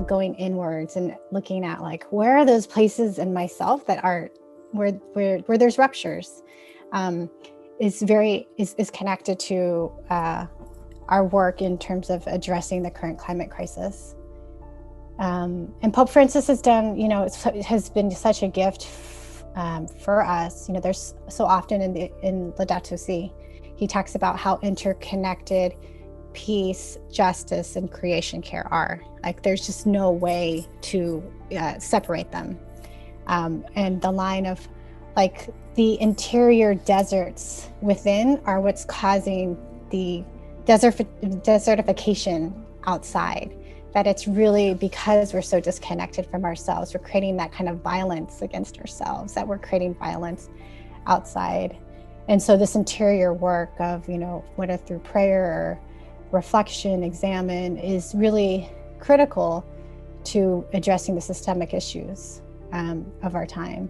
going inwards and looking at like, where are those places in myself that are where there's ruptures, is connected to our work in terms of addressing the current climate crisis. And Pope Francis has done, it has been such a gift for us. There's so often in Laudato Si, he talks about how interconnected peace, justice, and creation care are. Like, there's just no way to separate them. And the line of like the interior deserts within are what's causing the desertification outside. That it's really because we're so disconnected from ourselves, we're creating that kind of violence against ourselves, that we're creating violence outside. And so this interior work of, whether through prayer or reflection, examine, is really critical to addressing the systemic issues of our time.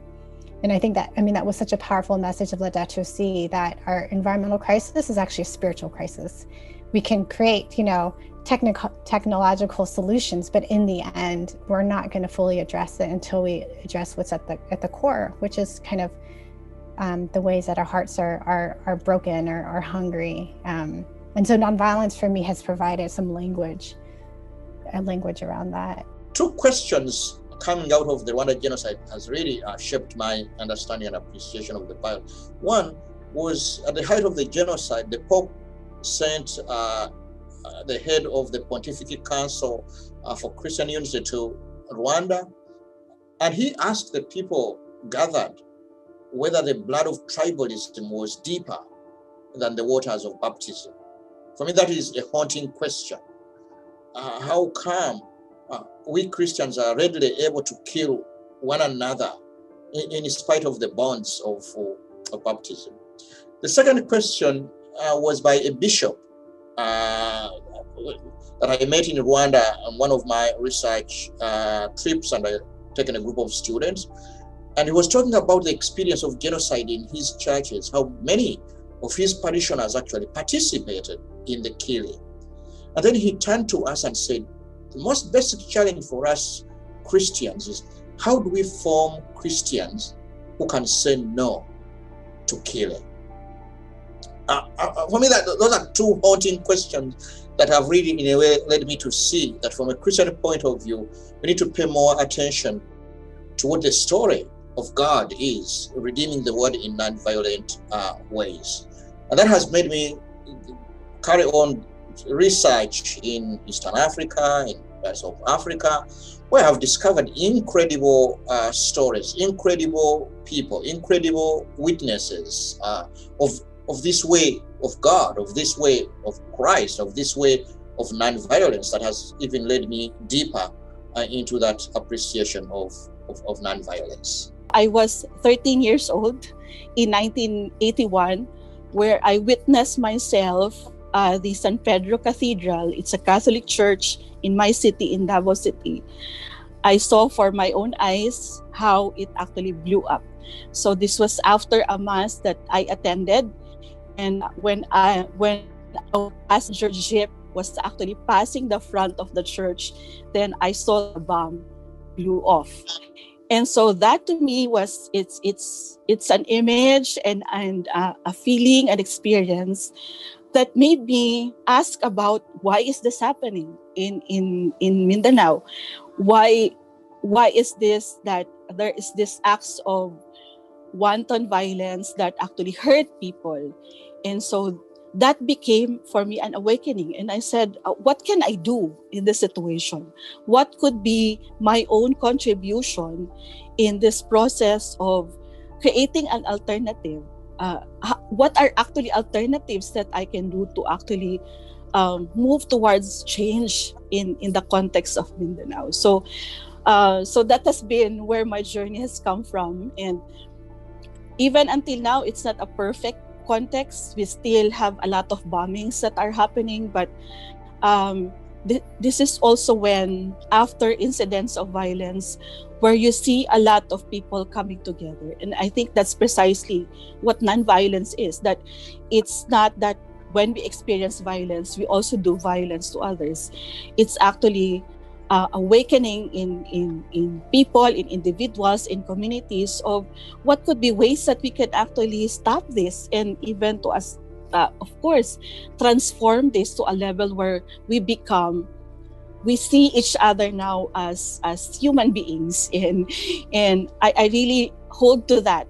And I think that was such a powerful message of Laudato Si, that our environmental crisis is actually a spiritual crisis. We can create, technological solutions, but in the end, we're not going to fully address it until we address what's at the core, which is kind of the ways that our hearts are broken or are hungry. And so nonviolence for me has provided some language around that. Two questions coming out of the Rwanda genocide has really shaped my understanding and appreciation of the Bible. One was, at the height of the genocide, the Pope sent the head of the Pontifical Council for Christian Unity to Rwanda, and he asked the people gathered whether the blood of tribalism was deeper than the waters of baptism. For me, that is a haunting question. How come we Christians are readily able to kill one another in spite of the bonds of baptism? The second question was by a bishop that I met in Rwanda on one of my research trips, and I taken a group of students, and he was talking about the experience of genocide in his churches, how many of his parishioners actually participated in the killing. And then he turned to us and said, the most basic challenge for us Christians is, how do we form Christians who can say no to killing? For me, those are two haunting questions that have really, in a way, led me to see that from a Christian point of view, we need to pay more attention to what the story of God is, redeeming the world in non-violent ways. And that has made me carry on research in Eastern Africa, in parts of Africa, where I've discovered incredible stories, incredible people, incredible witnesses of this way of God, of this way of Christ, of this way of non-violence that has even led me deeper into that appreciation of non-violence. I was 13 years old in 1981, where I witnessed myself the San Pedro Cathedral. It's a Catholic church in my city, in Davao City. I saw for my own eyes how it actually blew up. So this was after a mass that I attended, and when a passenger jeep was actually passing the front of the church, then I saw the bomb blew off. And so that to me was, it's an image and a feeling, an experience that made me ask about, why is this happening in Mindanao? Why is this that there is this acts of wanton violence that actually hurt people? And so that became for me an awakening. And I said, what can I do in this situation? What could be my own contribution in this process of creating an alternative? What are actually alternatives that I can do to actually move towards change in the context of Mindanao? So that has been where my journey has come from. And even until now, it's not a perfect context. We still have a lot of bombings that are happening, but this is also when, after incidents of violence, where you see a lot of people coming together. And I think that's precisely what nonviolence is, that it's not that when we experience violence, we also do violence to others. It's actually awakening in people, in individuals, in communities of what could be ways that we could actually stop this, and even to us, of course, transform this to a level where we see each other now as human beings, and I really hold to that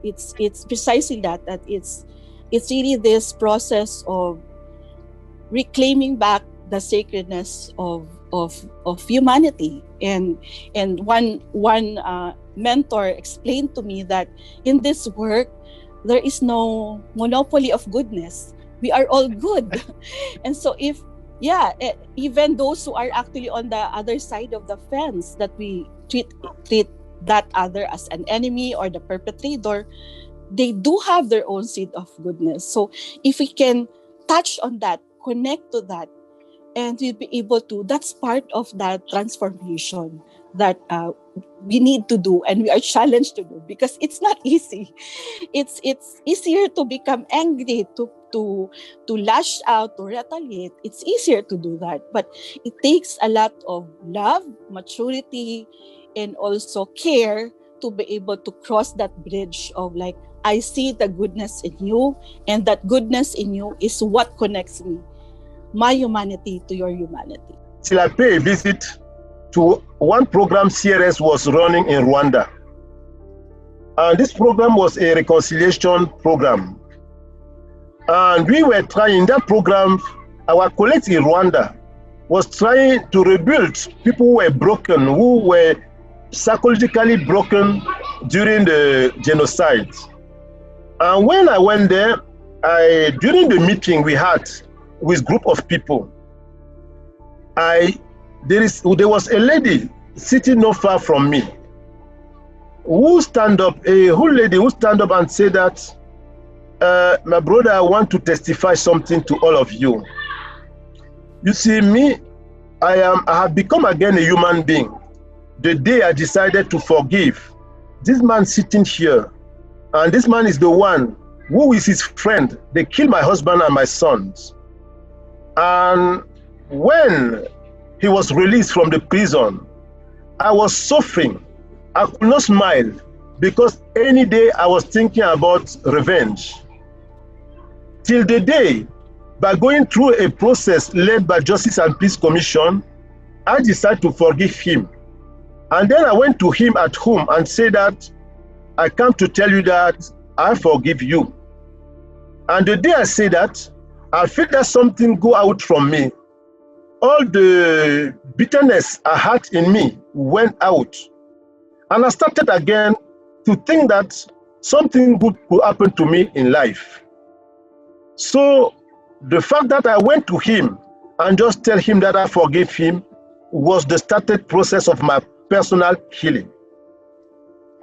it's precisely that it's really this process of reclaiming back the sacredness of humanity. And one mentor explained to me that in this work there is no monopoly of goodness. We are all good. And so even those who are actually on the other side of the fence, that we treat that other as an enemy or the perpetrator, they do have their own seed of goodness. So if we can touch on that, connect to that, and we'll be able to, that's part of that transformation that we need to do, and we are challenged to do, because it's not easy. It's easier to become angry, to lash out, to retaliate. It's easier to do that, but it takes a lot of love, maturity, and also care to be able to cross that bridge of like, I see the goodness in you, and that goodness in you is what connects me, my humanity, to your humanity. Till I pay a visit to one program CRS was running in Rwanda. And this program was a reconciliation program. And we were trying, that program, our colleagues in Rwanda was trying to rebuild people who were broken, who were psychologically broken during the genocide. And when I went there, during the meeting we had with group of people, there was a lady sitting not far from me who stand up, a whole lady who stand up and say that, my brother, I want to testify something to all of you. You see, me, I have become again a human being the day I decided to forgive this man sitting here. And this man is the one who is his friend. They killed my husband and my sons. And when he was released from the prison, I was suffering. I could not smile because any day I was thinking about revenge. Till the day, by going through a process led by Justice and Peace Commission, I decided to forgive him. And then I went to him at home and said that, I come to tell you that I forgive you. And the day I say that, I feel that something go out from me. All the bitterness I had in me went out. And I started again to think that something good could happen to me in life. So the fact that I went to him and just tell him that I forgave him was the started process of my personal healing.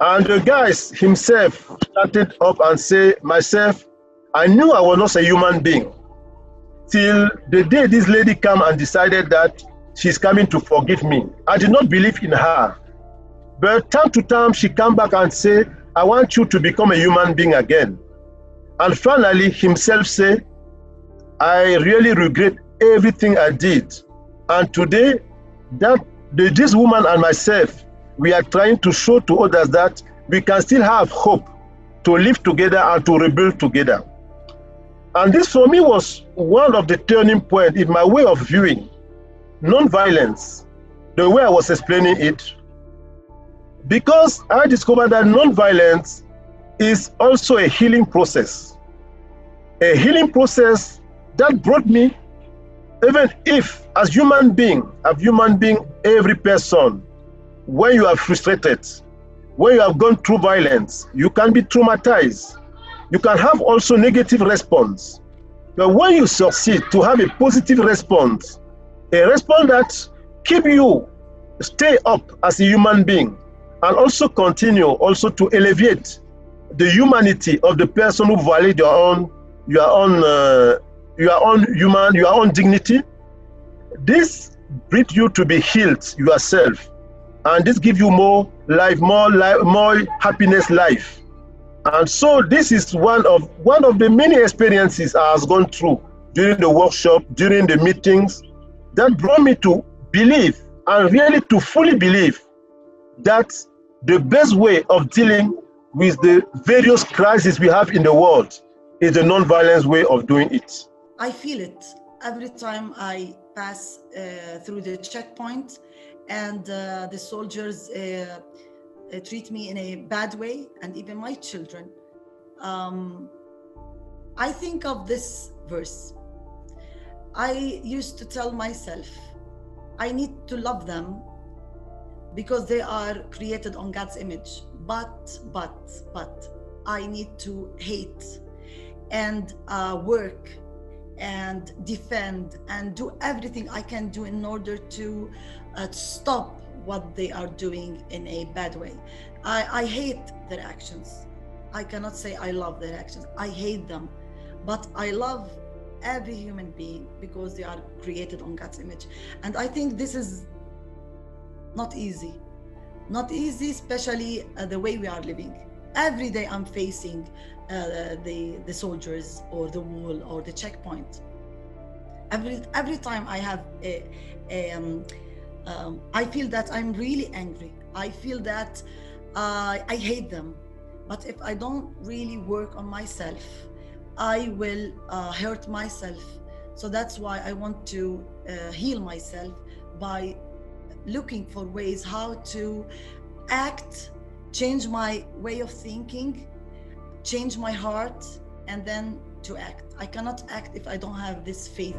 And the guys himself started up and say, myself, I knew I was not a human being till the day this lady came and decided that she's coming to forgive me. I did not believe in her. But time to time, she came back and say, I want you to become a human being again. And finally, himself said, I really regret everything I did. And today, this woman and myself, we are trying to show to others that we can still have hope to live together and to rebuild together. And this for me was one of the turning points in my way of viewing non-violence, the way I was explaining it. Because I discovered that non-violence is also a healing process. A healing process that brought me, even if as human being, every person, when you are frustrated, when you have gone through violence, you can be traumatized. You can have also negative response. But when you succeed to have a positive response, a response that keep you stay up as a human being, and also continue also to elevate the humanity of the person who violated your own dignity, this brings you to be healed yourself. And this gives you more life, more happiness life. And so this is one of the many experiences I have gone through during the workshop, during the meetings, that brought me to believe and really to fully believe that the best way of dealing with the various crises we have in the world is the non-violence way of doing it. I feel it every time I pass through the checkpoint and the soldiers treat me in a bad way, and even my children. I think of this verse. I used to tell myself, I need to love them because they are created on God's image. But I need to hate and work and defend and do everything I can do in order to stop what they are doing in a bad way. I hate their actions. I cannot say I love their actions. I hate them, but I love every human being because they are created on God's image. And I think this is not easy, especially the way we are living. Every day I'm facing the soldiers or the wall or the checkpoint. Every time I have I feel that I'm really angry. I feel that I hate them. But if I don't really work on myself, I will hurt myself. So that's why I want to heal myself by looking for ways how to act, change my way of thinking, change my heart, and then to act. I cannot act if I don't have this faith.